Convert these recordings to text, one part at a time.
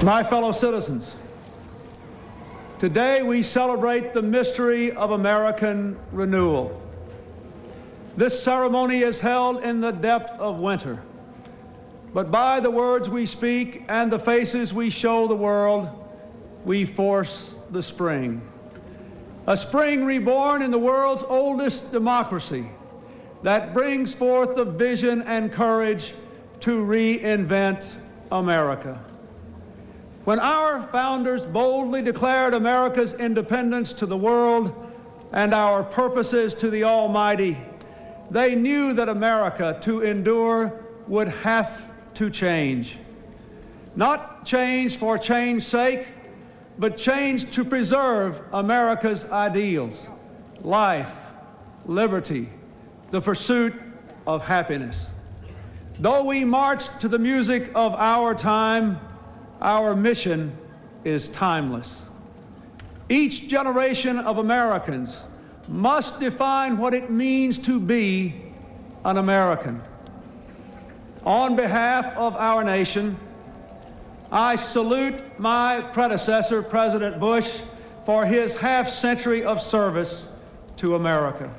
My fellow citizens, today we celebrate the mystery of American renewal. This ceremony is held in the depth of winter, but by the words we speak and the faces we show the world, we force the spring. A spring reborn in the world's oldest democracy that brings forth the vision and courage to reinvent America. When our founders boldly declared America's independence to the world and our purposes to the Almighty, they knew that America, to endure, would have to change. Not change for change's sake, but change to preserve America's ideals: life, liberty, the pursuit of happiness. Though we march to the music of our time, our mission is timeless. Each generation of Americans must define what it means to be an American. On behalf of our nation, I salute my predecessor, President Bush, for his half-century of service to America.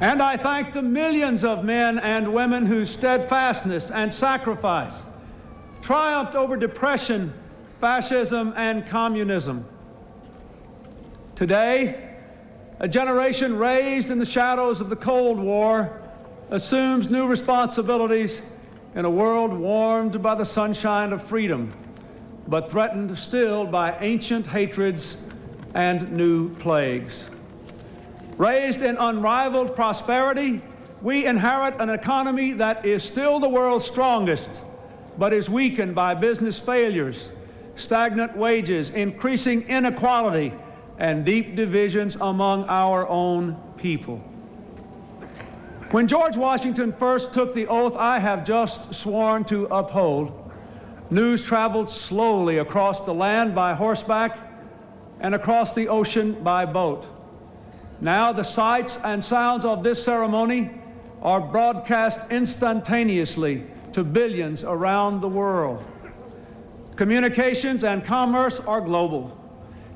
And I thank the millions of men and women whose steadfastness and sacrifice triumphed over depression, fascism, and communism. Today, a generation raised in the shadows of the Cold War assumes new responsibilities in a world warmed by the sunshine of freedom, but threatened still by ancient hatreds and new plagues. Raised in unrivaled prosperity, we inherit an economy that is still the world's strongest, but is weakened by business failures, stagnant wages, increasing inequality, and deep divisions among our own people. When George Washington first took the oath I have just sworn to uphold, news traveled slowly across the land by horseback and across the ocean by boat. Now the sights and sounds of this ceremony are broadcast instantaneously to billions around the world. Communications and commerce are global.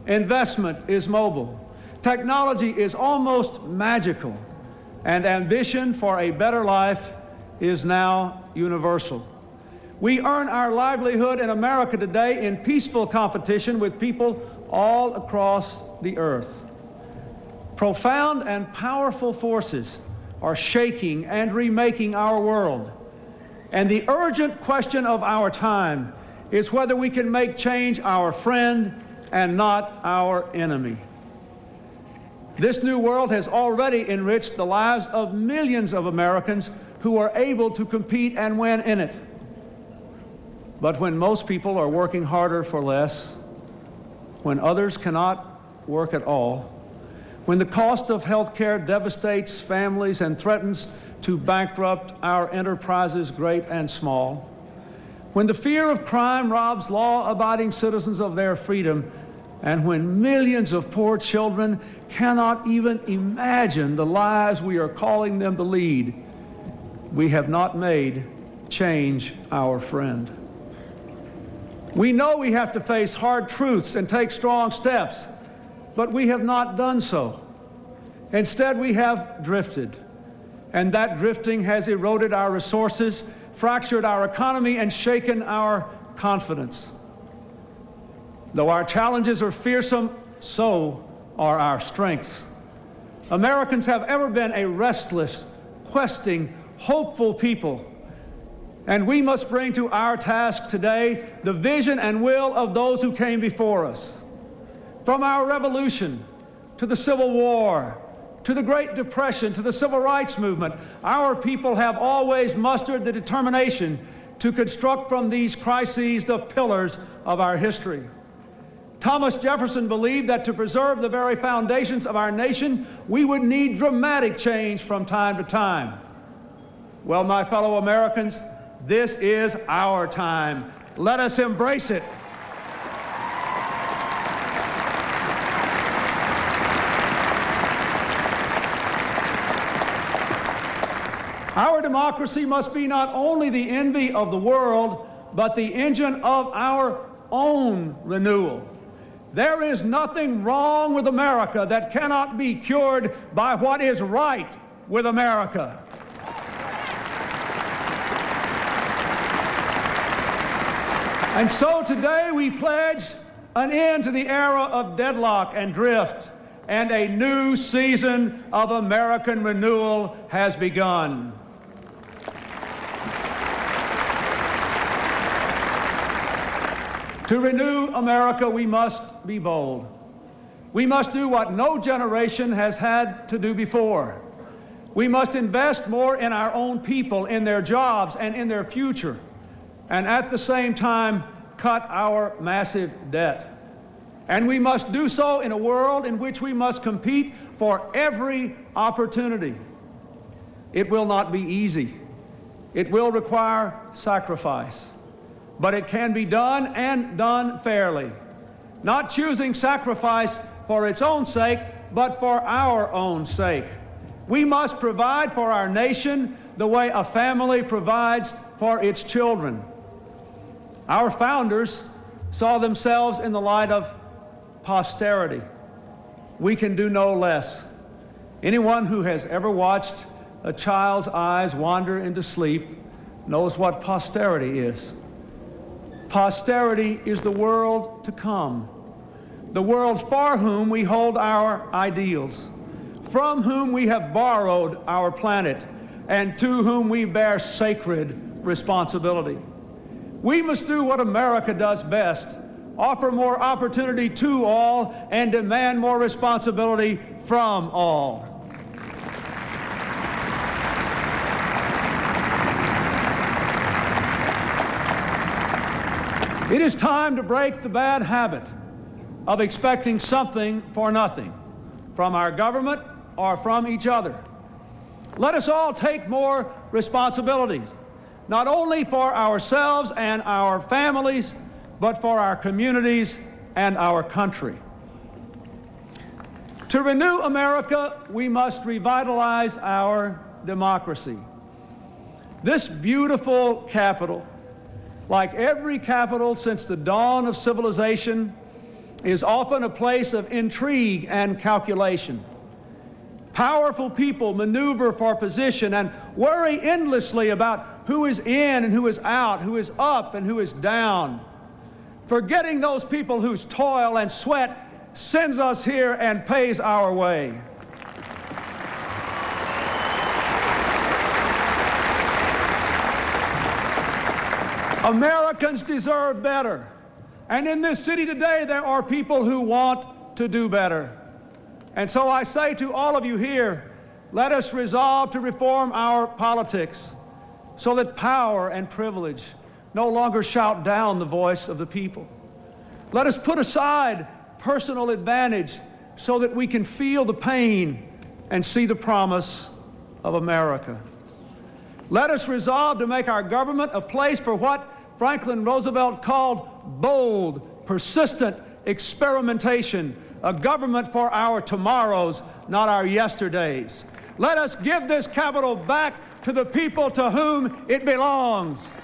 Investment is mobile. Technology is almost magical. And ambition for a better life is now universal. We earn our livelihood in America today in peaceful competition with people all across the earth. Profound and powerful forces are shaking and remaking our world. And the urgent question of our time is whether we can make change our friend and not our enemy. This new world has already enriched the lives of millions of Americans who are able to compete and win in it. But when most people are working harder for less, when others cannot work at all, when the cost of health care devastates families and threatens to bankrupt our enterprises great and small, when the fear of crime robs law-abiding citizens of their freedom, and when millions of poor children cannot even imagine the lives we are calling them to lead, we have not made change our friend. We know we have to face hard truths and take strong steps, but we have not done so. Instead, we have drifted, and that drifting has eroded our resources, fractured our economy, and shaken our confidence. Though our challenges are fearsome, so are our strengths. Americans have ever been a restless, questing, hopeful people, and we must bring to our task today the vision and will of those who came before us. From our revolution to the Civil War, to the Great Depression, to the Civil Rights Movement, our people have always mustered the determination to construct from these crises the pillars of our history. Thomas Jefferson believed that to preserve the very foundations of our nation, we would need dramatic change from time to time. Well, my fellow Americans, this is our time. Let us embrace it. Our democracy must be not only the envy of the world, but the engine of our own renewal. There is nothing wrong with America that cannot be cured by what is right with America. And so today we pledge an end to the era of deadlock and drift, and a new season of American renewal has begun. To renew America, we must be bold. We must do what no generation has had to do before. We must invest more in our own people, in their jobs, and in their future, and at the same time, cut our massive debt. And we must do so in a world in which we must compete for every opportunity. It will not be easy. It will require sacrifice. But it can be done, and done fairly. Not choosing sacrifice for its own sake, but for our own sake. We must provide for our nation the way a family provides for its children. Our founders saw themselves in the light of posterity. We can do no less. Anyone who has ever watched a child's eyes wander into sleep knows what posterity is. Posterity is the world to come, the world for whom we hold our ideals, from whom we have borrowed our planet, and to whom we bear sacred responsibility. We must do what America does best, offer more opportunity to all, and demand more responsibility from all. It is time to break the bad habit of expecting something for nothing from our government or from each other. Let us all take more responsibilities, not only for ourselves and our families, but for our communities and our country. To renew America, we must revitalize our democracy. This beautiful capital, like every capital since the dawn of civilization, is often a place of intrigue and calculation. Powerful people maneuver for position and worry endlessly about who is in and who is out, who is up and who is down, forgetting those people whose toil and sweat sends us here and pays our way. Americans deserve better. And in this city today, there are people who want to do better. And so I say to all of you here, let us resolve to reform our politics so that power and privilege no longer shout down the voice of the people. Let us put aside personal advantage so that we can feel the pain and see the promise of America. Let us resolve to make our government a place for what Franklin Roosevelt called bold, persistent experimentation, a government for our tomorrows, not our yesterdays. Let us give this capital back to the people to whom it belongs.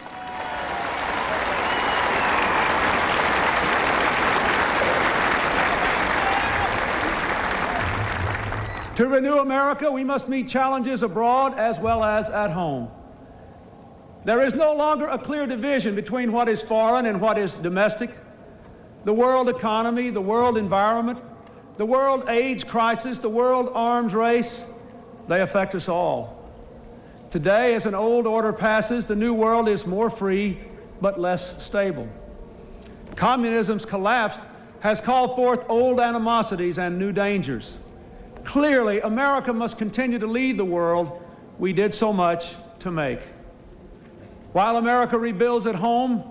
To renew America, we must meet challenges abroad as well as at home. There is no longer a clear division between what is foreign and what is domestic. The world economy, the world environment, the world AIDS crisis, the world arms race, they affect us all. Today, as an old order passes, the new world is more free but less stable. Communism's collapse has called forth old animosities and new dangers. Clearly, America must continue to lead the world we did so much to make. While America rebuilds at home,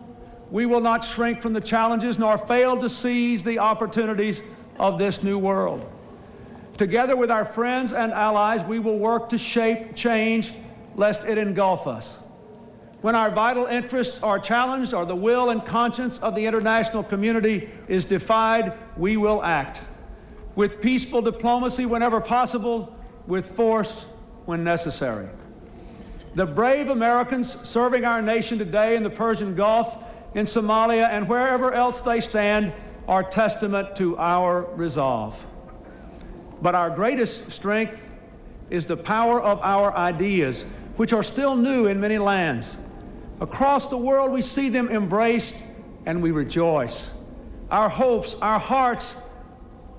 we will not shrink from the challenges nor fail to seize the opportunities of this new world. Together with our friends and allies, we will work to shape change lest it engulf us. When our vital interests are challenged or the will and conscience of the international community is defied, we will act. With peaceful diplomacy whenever possible, with force when necessary. The brave Americans serving our nation today in the Persian Gulf, in Somalia, and wherever else they stand are testament to our resolve. But our greatest strength is the power of our ideas, which are still new in many lands. Across the world, we see them embraced and we rejoice. Our hopes, our hearts,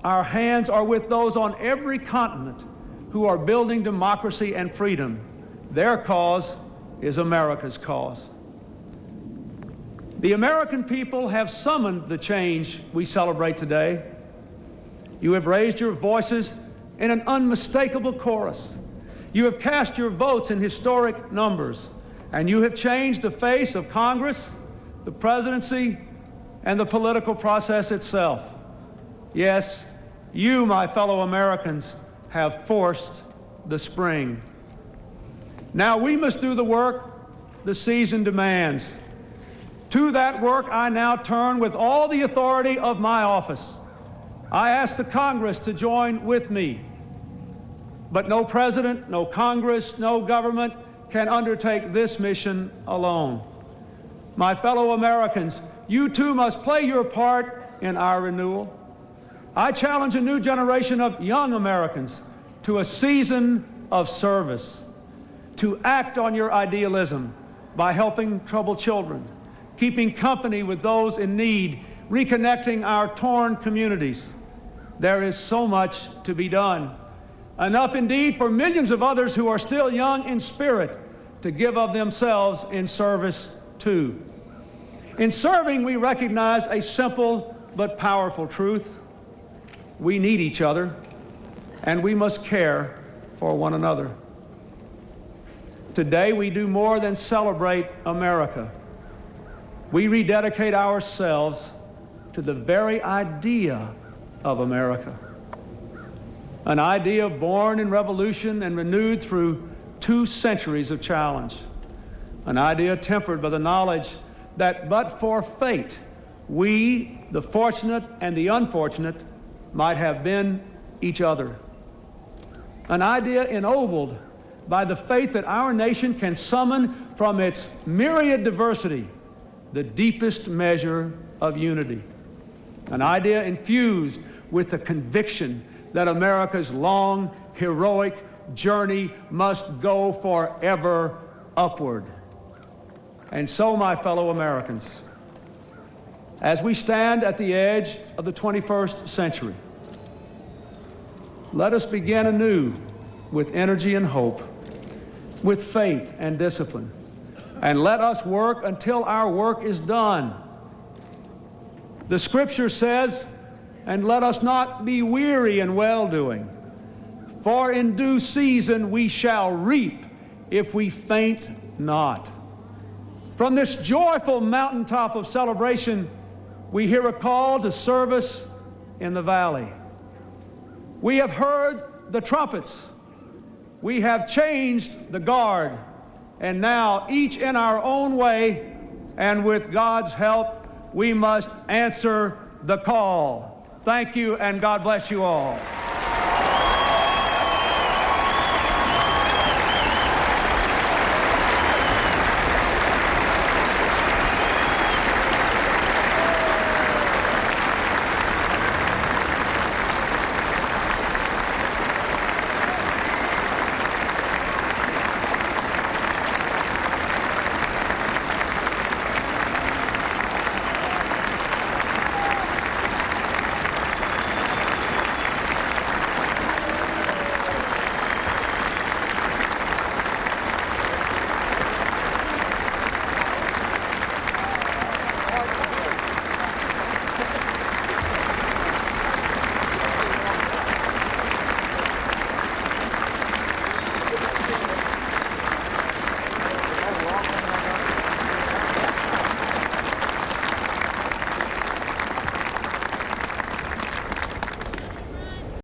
our hands are with those on every continent who are building democracy and freedom. Their cause is America's cause. The American people have summoned the change we celebrate today. You have raised your voices in an unmistakable chorus. You have cast your votes in historic numbers, and you have changed the face of Congress, the presidency, and the political process itself. Yes, you, my fellow Americans, have forced the spring. Now we must do the work the season demands. To that work I now turn with all the authority of my office. I ask the Congress to join with me. But no president, no Congress, no government can undertake this mission alone. My fellow Americans, you too must play your part in our renewal. I challenge a new generation of young Americans to a season of service, to act on your idealism by helping troubled children, keeping company with those in need, reconnecting our torn communities. There is so much to be done. Enough indeed for millions of others who are still young in spirit to give of themselves in service too. In serving, we recognize a simple but powerful truth. We need each other, and we must care for one another. Today, we do more than celebrate America. We rededicate ourselves to the very idea of America, an idea born in revolution and renewed through 2 centuries of challenge, an idea tempered by the knowledge that but for fate, we, the fortunate and the unfortunate, might have been each other, an idea ennobled by the faith that our nation can summon from its myriad diversity the deepest measure of unity, an idea infused with the conviction that America's long, heroic journey must go forever upward. And so, my fellow Americans, as we stand at the edge of the 21st century, let us begin anew with energy and hope, with faith and discipline, and let us work until our work is done. The Scripture says, and let us not be weary in well-doing, for in due season we shall reap if we faint not. From this joyful mountaintop of celebration, we hear a call to service in the valley. We have heard the trumpets. We have changed the guard. And now, each in our own way, and with God's help, we must answer the call. Thank you, and God bless you all.